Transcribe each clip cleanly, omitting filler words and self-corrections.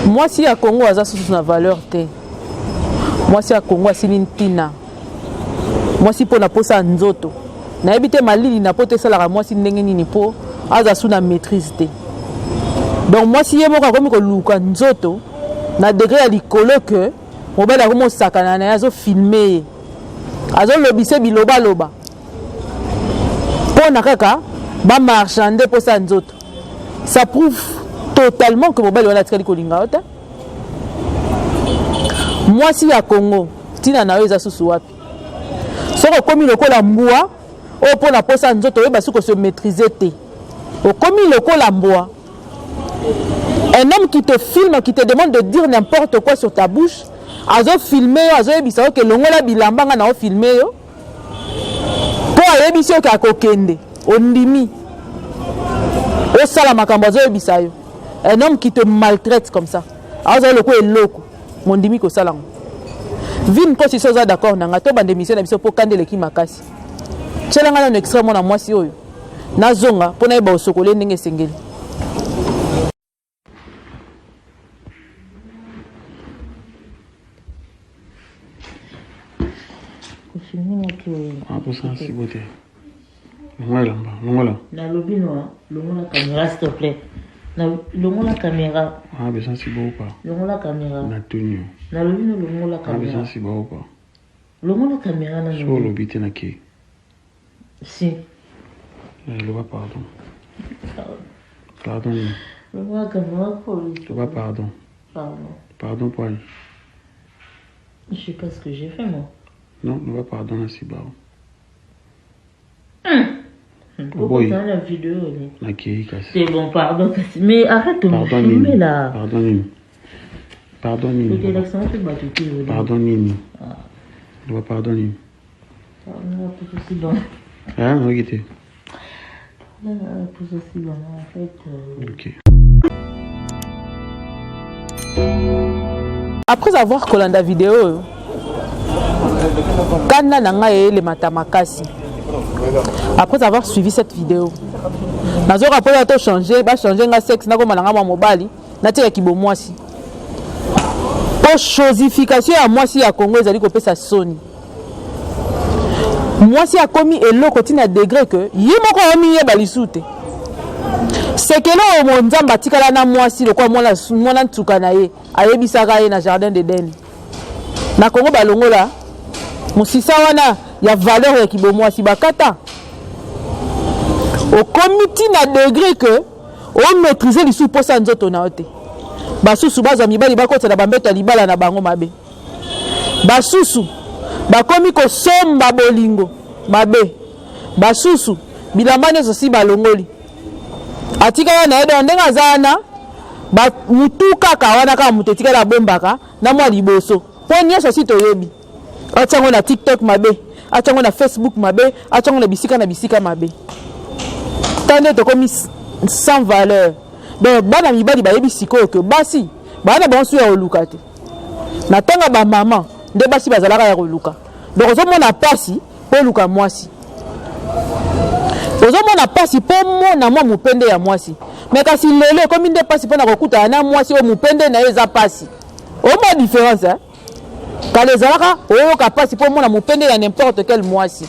Moi si à Congo aza sous na valeur te. Moi si à Congo asili ntina. Moi si pour na posa nzoto. Na ebite malili na pote sala moi si ndenge nini po aza sous na maîtrise te. Donc moi si yemo ka komi ko luka nzoto na degré ya likolo que mobile a komo sakana na azo filmer. Azo lobise biloba loba. Pour na kaka ba marchander posa nzoto. Ça prouve totalement que mobile wana tikali kolinga ota. Moi si ya Congo tina na eza susu wapi. Soko komi lokola mbwa o pona posa nzoto yeba suko se maîtriser te. O komi lokola mbwa. Un homme qui te filme, qui te demande de dire n'importe quoi sur ta bouche, azo filmer, azo yebisa que longola bilamba nga na o filmer yo. Po ayebisa ka kokende, ondimi. O sala makambo azo yebisa yo. Un homme qui te maltraite comme ça. Azo loko eloko, mondimi ko sala. Vin ko si soza d'accord na ngato bande mission na biso po kandele ki makasi. Tchelanga na extrêmement na mwasi oyo. Na zonga po na yeba osokole ndenge sengeli. Ah, pour ça, c'est beauté. Voilà. La lobino, la caméra, s'il te plaît. La caméra. Ah, mais ça, c'est beau ou pas? La caméra. La tenue. La lobino, la caméra. Ah, mais ça, c'est beau ou pas? La caméra, la sur le bité na qui? Si. Le va pardon. Pardon. La caméra, le va pardon. Pardon pour elle. Je sais pas ce que j'ai fait, moi. Non, ne va pardon à Sibao. Pourquoi dans la vidéo? C'est bon, pardon. Mais arrête de me filmer là. Pardonne-moi. Pardonne-moi. Ne va pardonner. Pardonne-moi pour ceci bon. Hein, regardez. Pour ceci bon, en fait. Ok. Après avoir collé la vidéo, Kana nanga le matamakasi. Après avoir suivi cette vidéo, nazo rapport to changer, ba changer nga sexe na ko malanga mwa mobali, na tia kibo mwasi. Po chosification ya mwasi ya Congo ezali ko pesa soni. Mwasi a commis eloko tina degré que yimoko omiye balisute. C'est que là au monzamba tikala na mwasi lokwa mwana ntuka na ye, ayebisaka ye na jardin d'Eden. Na Congo balongola musisa wana ya valeur ya kibomwasi bakata au comité na degré que on maîtriser les sous posa nzoto na ote basusu baza mibali bakota na bambeto libala na bango mabe basusu bakomi ko somba bolingo mabe basusu bilamba nyoso si balongoli atika wana edo ndenga zana ba mutuka kawana ka mutetika la bombaka na mwa liboso po nyoso si toyebi atyango na TikTok mabe, atyango na Facebook mabe, atyango na bisika mabe. Tande to komi sans valeur. Donc bana mibali ba yebi siko que basi, bana bonsu ya oluka te. Na tanga ba maman, nde basi bazalaka ya oluka. Donc ozo mona pasi po luka mwasi. Ozo mona pasi po mona mwa mupende ya mwasi. Mais kasi lele komi nde pasi po na kokuta na mwasi o mupende na eza pasi. O mo différence hein. Quand les Arabes ont capacité pour moi mupende ya n'importe quel moisi.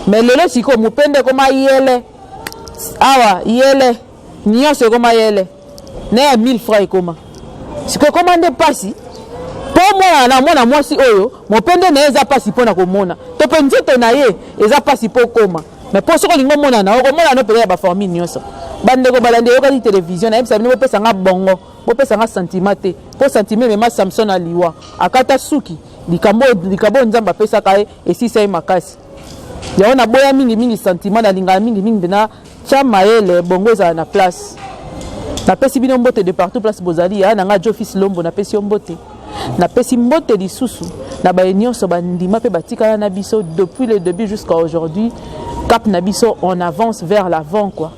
Mais le siko mupende koma yele. Awa yele. Nyonso koma yele. Na 1000 francs koma. Siko commande pasi. Pour moi na moisi oyo, mupende na eza pasi pona komona. To penzeto na ye, eza pasi po koma. Mais pour ce que lingo mona na okomona no pele ba famille nyonso. Bande ko balande yo kali télévision na ebisa bino pesa nga bongo. Bo pesa nga sentiment te. Po sentiment mema Samson aliwa. Akata suki. Likabo nzamba pesa kae esi sai makasi. Ya ona boya mingi sentiment na linga mingi bena chama ele bongo za na place. Na pesi bino mbote de partout place bozali ya na nga Jofis Lombo na pesi mbote. Na pesi mbote lisusu na ba nyonso bandima pe batika na biso depuis le début jusqu'à aujourd'hui. Cap na biso on avance vers l'avant quoi.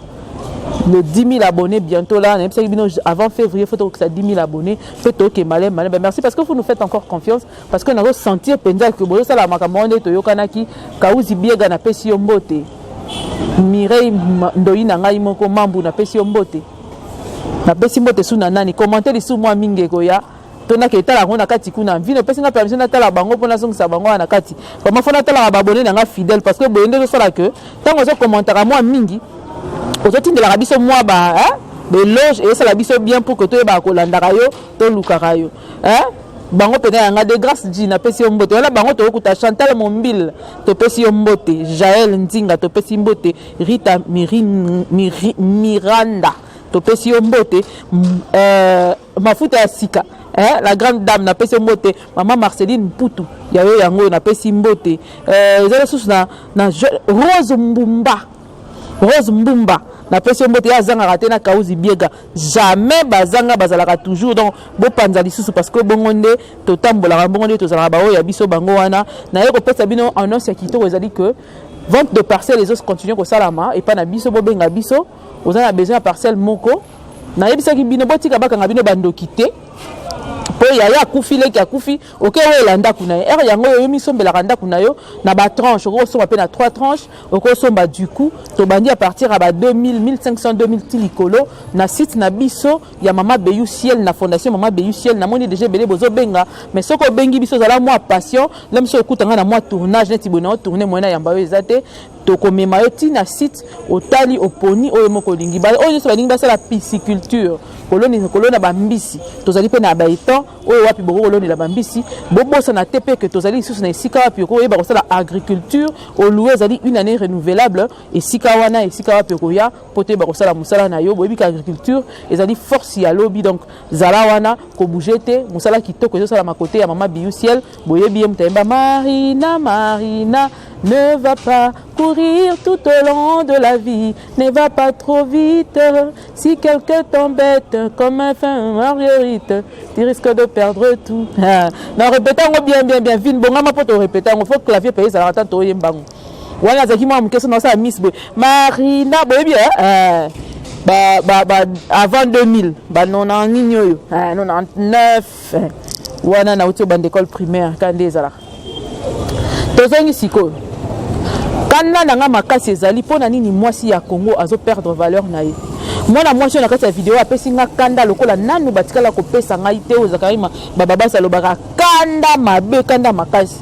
Le 10 000 abonnés bientôt là, avant février, il faut que ça 10 000 abonnés. Merci parce que vous nous faites encore confiance. Parce que nous sentir que vous avez la makamone to yokanaki kauzi biega na pesi yombote. Mireille ndoi na ngai moko mambu na pesi yombote. na pesi mbote suna nani commentaire sous moi mingi koya tona ke tala ngona kati kuna vino pesi nga permission na tala bango pona songisa bango na kati comment fona tala ba abonné nga fidèle parce que boyende zo sala que tango zo commentaire moi mingi ozotindela biso moi ba beloge et ça la biso bien pour que to ba kolandaka yo to lukaka yo bango pena yanga de grâce di na pesi mbote wala bango to okuta Chantal Mombil to pesi mbote Jaël Ndinga to pesi mbote Rita Miranda to pesi mbote mafuta ya sika la grande dame na pesi mbote maman Marceline Mputu yayo yango na pesi mbote ezala susu na Rose Mbumba na pesi mbote ya zanga raté na Kauzi Biega jamais bazanga bazalaka toujours donc bo panza lisusu parce que bongonde to tambola bongonde to zala ba o ya biso bango wana na yeko pesa bino annonce ya kitoko ezali que vente de parcelles les autres continuent ko salama et pas na biso bo benga biso vous avez besoin de parcelle moko na yebisa ki bino botika bakanga bino bando kité po ya kufi leki ya kufi OK we landa kuna yango yo misombela randa kuna yo na ba tranche ko so pe na 3 tranches ko somba du coup to bandi à partir à ba 2000 1500 2000 tilikolo na site na biso ya mama Beyu Ciel na fondation mama Beyu Ciel na moni déjà belé bozo benga mais soko bengi biso zala moi passion lem so ekutanga na moi tournage neti bona tourner moyena yamba yo ezate to komema yo ti na site otali oponi oyo moko lingi ba oyo so balingi basala pisciculture kolona bambisi tozali pe na baetan oyo wapi boko koloni la bambisi bobosa na tepe que tozali sous na esika wapi ko yeba kosala agriculture au louer ezali une année renouvelable esika wana esika wapi ko ya pote ba kosala musala na yo boyebi ka agriculture ezali force ya lobby donc zala wana ko bougete musala kitoko zo sala makote ya mama Beyu Ciel boyebi mtemba Marina ne va pas courir tout au long de la vie, ne va pas trop vite. Si quelqu'un t'embête comme un fin marguerite, tu risques de perdre tout. Non, répétons bien. Vin bonga ma poto répétons. Il faut que clavier paye ça attend to yembango. Voilà zaki moi question dans ça Miss Marina boy bien avant 2000 non en nigno 99 wana na uti bande école primaire quand des ala. Tozongi siko kana nanga makasi ezali pona nini mwasi ya Congo azo perdre valeur na ye mwana mwasi na kati ya video apesi nga kanda lokola nanu batikala ko pesa ngai te ozakarima baba salobaka kanda mabe kanda makasi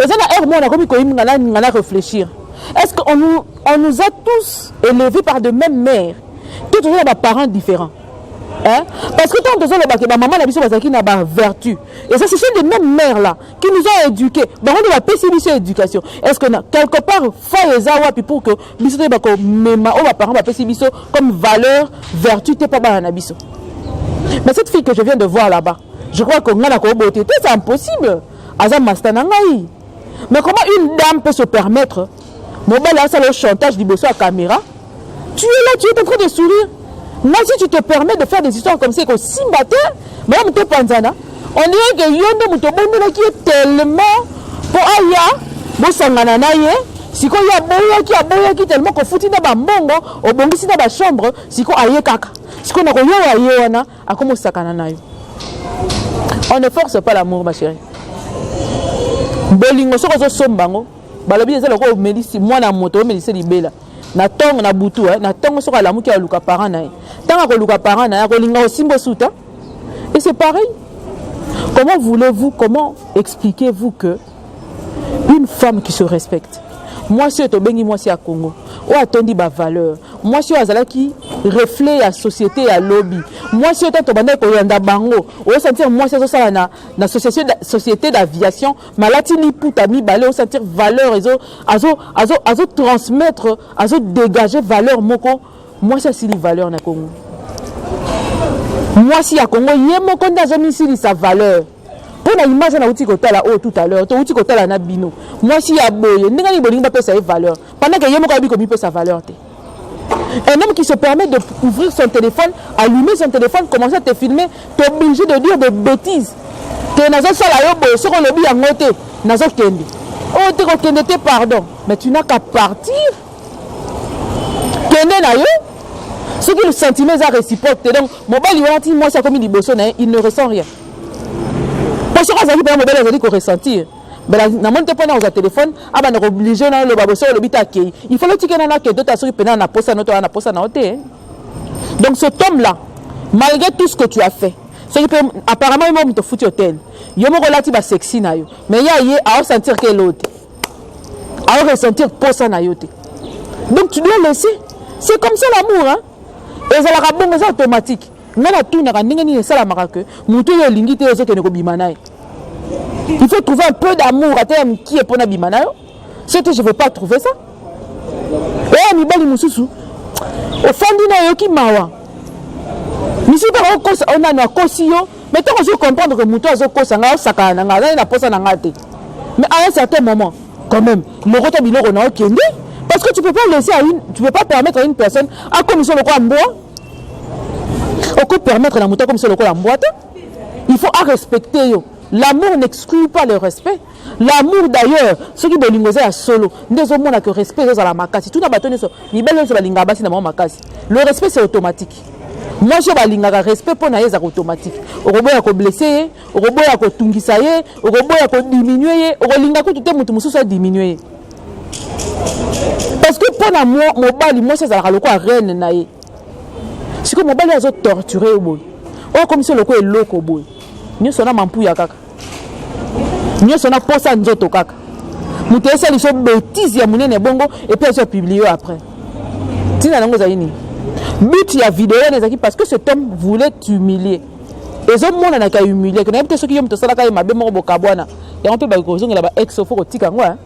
ezana mwana komi ko yimnga na réfléchir est-ce qu'on nous a tous élevés par de mêmes mères tous on a des parents différents. Parce que tant que ça, ma maman a besoin de la vertu. Et ça, ce sont les mêmes mères là qui nous ont éduqués. On a pessimisé l'éducation. Est-ce que quelque part, faut pour que mes parents pessimisé comme valeur, vertu, t'es pas mal abisso. Mais cette fille que je viens de voir là-bas, je crois qu'on a la beauté. C'est impossible. Azam Mastanangaï. Mais comment une dame peut se permettre, mon bel là, c'est le chantage du bosso à caméra. Tu es là, tu es en train de sourire. Moi, si tu te permets de faire des histoires comme ça, comme Simbate, même te panzana, on dirait que Yondo Mutobondela qui est tellement pour Aya, Bossangana Naye, si qu'on y a Boya qui tellement qu'on foutit dans la bongo, au bongisi dans la chambre, si qu'on aille kaka, si qu'on a Yoana, à comment sakana nayo. On ne force pas l'amour, ma chérie. Bolingo, so ko sombango, balobi ezala ko melisi mwana moto, melisi libela. Na tong na butu na tong soka la muki aluka parent na tanga ko luka parent na ko linga osimbo suta et c'est pareil. Comment expliquez-vous que une femme qui se respecte, moi si to bengi moi si à Congo o atondi ba valeur, moi si azala qui reflet la société à lobby, moi si to banda ko yanda bango o sentir moi si ça na société d'aviation malati ni puta mi balé o sentir valeur azo transmettre azo dégager valeur moko moi si si valeur na Congo, moi si à Congo yemoko ndazo misili sa valeur. Pour l'image on a outil kotala tout à l'heure, to outil kotala na bino. Moi si ya boye, ndinga ni bolinga pe sa valeur. Pendant que yemo ko bi komi pe sa valeur te. Un homme qui se permet de ouvrir son téléphone, allumer son téléphone, commencer à te filmer, t'es obligé de dire des bêtises. Que nazo sala yo boye, soko lobi ya ngote, nazo kende. Oh te ko kende te pardon, mais tu n'as qu'à partir. Kende na yo. Ce qui le sentiment est réciproque. Donc mon bali wanti moi ça comme liboso na il ne ressent rien. Parce que ça dit mobile ça dit qu'on ressentir. Mais na monte pas dans un téléphone, aba na obligé na le baboso le bita kei. Il faut le ticket na que d'autres asuri pena na posa noto na posa na ote. Donc cet homme-là, malgré tout ce que tu as fait, apparemment il m'a foutu au tel. Il m'a relatif à sexy na yo. Mais il y a ressentir que l'autre. À ressentir pour ça na yo. Donc tu dois laisser. C'est comme ça l'amour, hein. Et ça la bon, c'est automatique. Il faut trouver un peu d'amour à terme qui est pour la bimanayo. C'est que je ne veux pas trouver ça. Et mi bali mususu. Au fond dina yo ki mawa. Mi si pas on a no kosiyo, mais tant que je comprendre que muto azo kosanga sakana nga na posa na ngate. Mais à un certain moment, quand même, le rota biloko na okende parce que tu peux pas laisser tu peux pas permettre à une personne à comme sur le quoi mboa. On peut permettre la muto comme sur le quoi mboa. Il faut respecter yo. L'amour n'exclut pas le respect. L'amour d'ailleurs, ceux qui veulent à solo, nous avons que respect à la makasi. Tout n'a pas tenu ça. Le respect c'est automatique. Moi je vais linga respect pour naïs automatique. Au robot à blesser, au robot à tungisa, au robot à diminuer, au linga tout le monde soit diminué. Parce que pour moi, mon bali, moi c'est ça le quoi reine naïe. C'est que mon bali a torturé au bout. Oh comme si le quoi est loco au bout. Nous sommes en pouya kaka. Nous sommes en posa nzoto kaka. Nous te laissons les bêtises ya munene bongo et puis elles publié après. Tina nango zaini. But ya vidéo nezaki parce que cet homme voulait t'humilier. Et ce monde n'a qu'à humilier. Que n'importe ceux qui ont te sala ka mabe mo bokabwana. Et on peut ba ko zonga ba ex faut ko tika ngwa.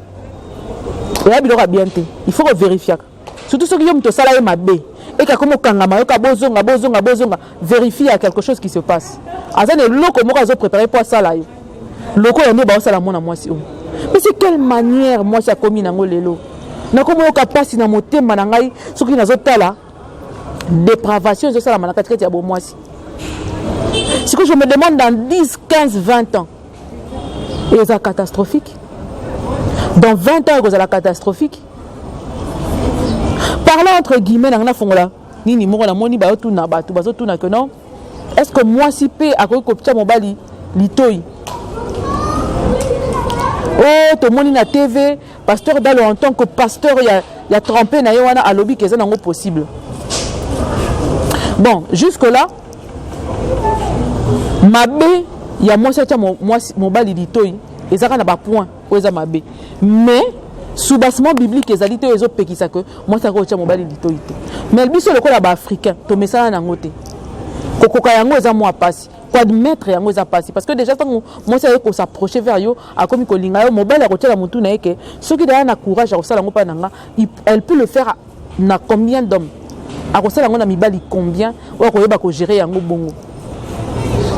Et là biloko bien te. Il faut vérifier. Surtout ceux qui ont te sala mabe. Et comme kangama yoka bozonga vérifier à quelque chose qui se passe. Azane loko moko azo préparer pour ça là. Loko yane ba sala mona mwasi o. Mais c'est quelle manière moi ça commis nango lelo. Na komo yoka pasi na motema na ngai soki nazotala dépravation zo sala manaka tiketi ya bo mwasi. Ce que je me demande dans 10, 15, 20 ans. Et c'est catastrophique. Dans 20 ans, c'est catastrophique. Parlant entre guillemets dans la fongola nini moko na moni ba tout na batu bazo tout na que non est-ce que moi si pe akoki koptia mobali litoi oh to moni na TV pasteur Dalo en tant que pasteur il y a trempé na yoana à lobby que ça nango possible. Bon jusque là mabe il y a moi ça mobali litoi ezaka na ba point oza mabe mais sous-bassement biblique les alités les autres pays ça que moi ça retient mon bali litoité mais le biso le quoi là-bas africain to message na ngote kokoka yango eza moi passe quoi admettre yango eza passe parce que déjà quand moi ça ko s'approcher vers yo a comme kolinga yo mobile a retient la mutu na yeke ceux qui derrière na courage à sala ngo pa nanga elle peut le faire na combien d'hommes a sala ngo na mibali combien ou ko yeba ko gérer yango bongo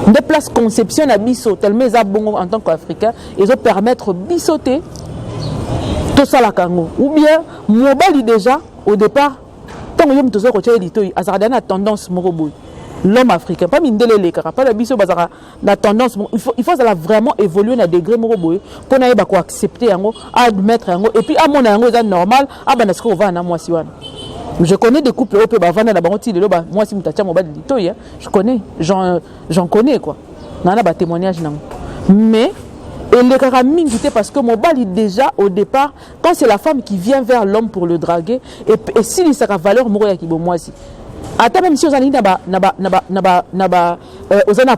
de place conception na biso tellement eza bongo en tant qu'africain ils ont permettre bisoter tout ça la kango ou bien mobali déjà au départ tant que yom tozo ko tchelito azardana tendance moroboy l'homme africain pas mindele le kaka pas la biso bazara la tendance il faut ça vraiment évoluer na degré moroboy pour na ba ko accepter yango admettre yango et puis à mon yango c'est normal ah ben est-ce qu'on va na moi si wana je connais des couples européens ba vana na bango ti lelo ba moi si mutacha mobali litoy je connais j'en connais quoi nana ba témoignage nango mais et les caramingité parce que mon bali déjà au départ quand c'est la femme qui vient vers l'homme pour le draguer et s'il sa valeur moro ya kibo mwasi ata même si ozani naba ozana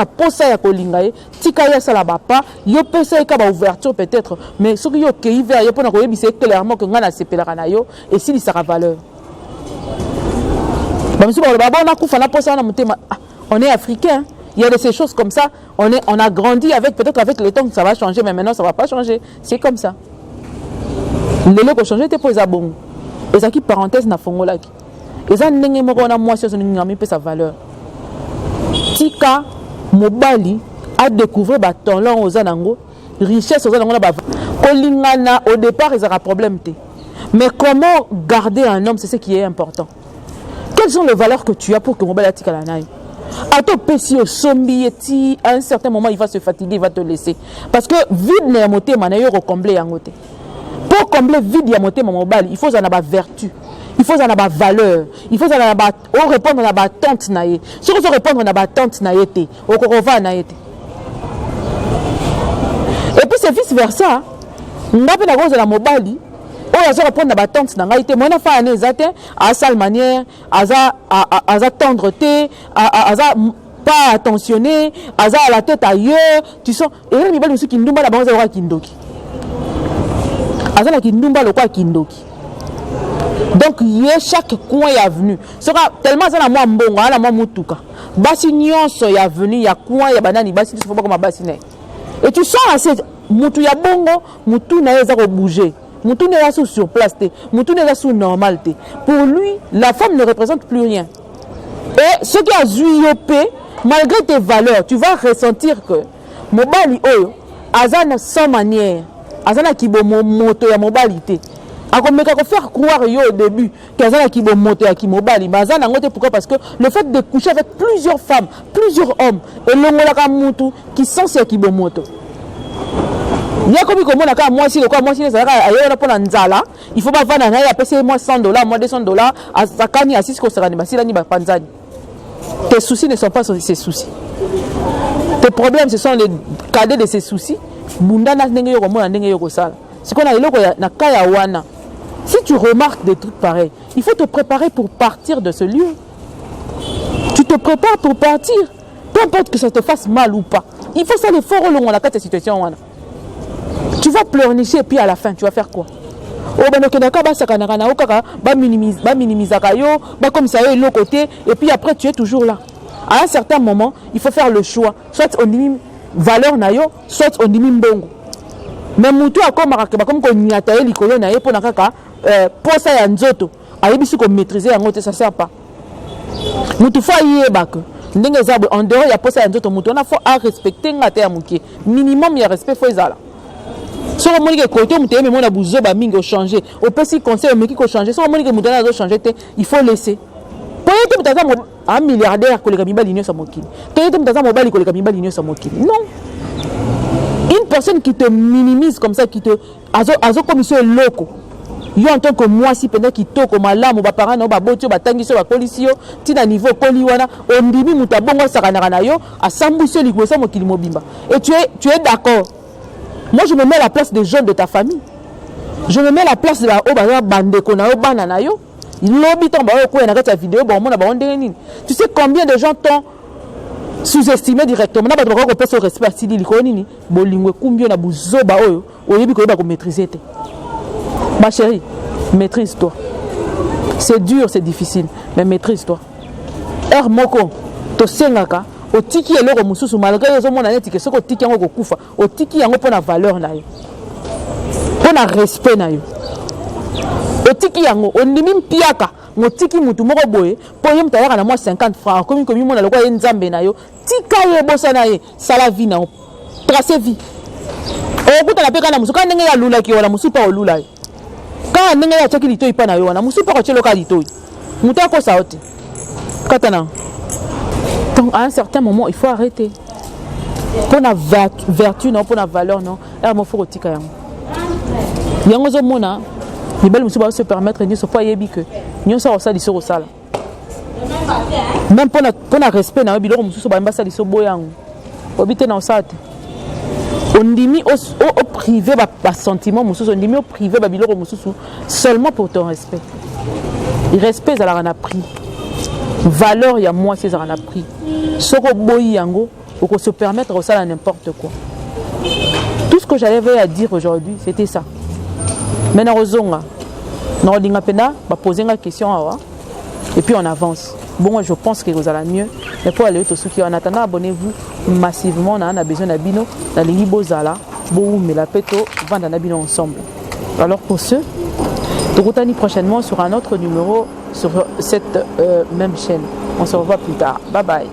posa ya kolinga ye tika ya sala bapa yo pesa ka ba ouverture peut-être mais ce que yo kei vers yo pona ko yebisa clairement que ngana sepelaka na yo et s'il sa valeur ba misuba ba na kufa na posa na mutema on est africain. Il y a de ces choses comme ça. On a grandi avec, peut-être avec le temps que ça va changer, mais maintenant ça ne va pas changer. C'est comme ça. Les lots ont changé, tu es bon. Et ça qui parenthèse na fongola. Et ça n'est pas moi sur sa valeur. Tika mobali a découvert ba talent aux anango, richesse aux anango ba. Kolingana au départ ils aura problème té. Mais comment garder un homme, c'est ce qui est important. Quelles sont les valeurs que tu as pour que mobali tika la naï? À ton PC au sombi à un certain moment il va se fatiguer, il va te laisser parce que vide n'est monté manayo recombler en côté pour combler vide ya monté mon bal il faut en avoir vertu, il faut en avoir valeur, il faut en avoir au répondre à la tante naïe si on répondre à la tante naïe au corova naïe et puis c'est vice versa n'a pas la rose de la mobali oyo aza reprendre na batante na ngai te mwana fa ane eza te aza sale manière aza tendre te aza pas attentionné aza à la tête ailleurs tu sens et mibali mosusu kindumba na bango eza lokola kindoki aza na kindumba lokola kindoki donc ye chaque coin ya venu soka tellement aza na mwa mbongo aza na mwa mutuka basi nyonso ya venu ya coin ya banani basi biso bakoma basi na ye et tu sens assez mutu ya bongo mutu na ye eza kobouger mutu na eza sur place te mutu na eza sous normal te pour lui la femme ne représente plus rien et ce qui a zui yo pe malgré tes valeurs tu vas ressentir que mobali oyo aza na sans manière aza na kibomo moto ya mobali te akomeka ko faire croire yo au début qu'aza na kibomo moto ya kimobali mais aza nango te pourquoi parce que le fait de coucher avec plusieurs femmes plusieurs hommes elongolaka mutu qui sens ya kibomoto il y a comme comment on a moi si le quoi moi si ça ailleurs pour nzala il faut pas vendre na ya payer moi $100 moi $200 à sakani à 6 ko sakani basila ni ba panzani tes soucis ne sont pas ses soucis tes problèmes ce sont les cadets de ses soucis bunda na ndenge yo ko mona ndenge yo ko sala c'est qu'on a eloko na kaya wana si tu remarques des trucs pareils il faut te préparer pour partir de ce lieu tu te prépares pour partir peu importe que ça te fasse mal ou pas il faut ça l'effort au long de la situation wana tu vas pleurnicher et puis à la fin tu vas faire quoi oh ben ok d'accord bah ça kana kana okaka ba minimiser kayo ba comme ça yo côté et puis après tu es toujours là à un certain moment il faut faire le choix soit on dit valeur na yo soit on dit mbongo mais mutu akomaka comme ko nyata ye likolo na ye pona kaka posa ya nzoto ayebisu ko maîtriser yango te ça sert pas mutu fa yeba que ndenge zabe en dehors ya posa ya nzoto mutu on a faut à respecter ngata ya mukie minimum ya respect faut ezala so on moni que côté mutu mais mona buzo ba mingi o changer au petit conseil mais qui ko changer so on moni que mutu na zo changer te il faut laisser peut-être mutu za un milliardaire ko le kamibali nyo sa mokili peut-être mutu za mobali ko le kamibali nyo sa mokili non. Une personne qui te minimise comme ça, qui te azo comme ça loco. Yo en tant que moi si pendant qui to comme malamu ba parents no ba botio ba tangiso ba polisio tina niveau poli wana ondimi mutabongo sakana na yo asambuso likosa mokili mobimba. Et tu es d'accord. Moi je me mets à la place des jeunes de ta famille. Je me mets à la place de la oba bande kona yo bana na yo. Lobi tomba ko na kata vidéo bon mona ba ondé nini. Tu sais combien de gens t'ont sous-estimé directement na ba ko pesa au respect sidi liko nini bolingwe kumbio na buzoba oyo oyebi ko yeba ko maîtriser te. Ma chérie, maîtrise-toi. C'est dur, c'est difficile, mais maîtrise-toi. Moko, to sengaka, o tiki eloko mususu malgré yo mona neti ke soko tiki yango ko kufa, o tiki yango pona valeur na yo. Pona respect na yo. O tiki yango, on ndimi mpiaka, mo tiki mutu moko boye, po yem tayaka na moi 50 francs, comme mona lokwa ye nzambe na yo, tika ye bosa na ye, sala vie na yo. Tracer vie. O kuta na peka na musuka ndenge ya lula ki wala musupa o lula. Quand on a checké l'ito ipana yo na musu pas ko local l'ito muta ko sa oti katana donc à un certain moment il faut arrêter pour na vertu non pour na valeur non et mo faut otika yango zo mona ni belle musu ba se permettre ni so pas yebi que ni so ça liso sala même pour na respect na biloko musu ba mbasa liso boyango obite na osate on dit au privé ba sentiment mususu on dit au privé ba biloko mususu seulement pour ton respect. Le respect ça la pris. Valeur ya moi c'est ça la pris. Soko boyi yango pour se permettre ça n'importe quoi. Tout ce que j'avais à dire aujourd'hui c'était ça. Maintenant ozonga. Non dinga pena ba poser une question et puis on avance. Bon, je pense que vous allez mieux. Mais pour aller au soutien, en attendant, abonnez-vous massivement. On a besoin d'abino. Dans les Libozala, Boum, mais la Peto, vendre d'abino ensemble. Alors pour ce, nous retrouvons prochainement sur un autre numéro sur cette même chaîne. On se revoit plus tard. Bye bye.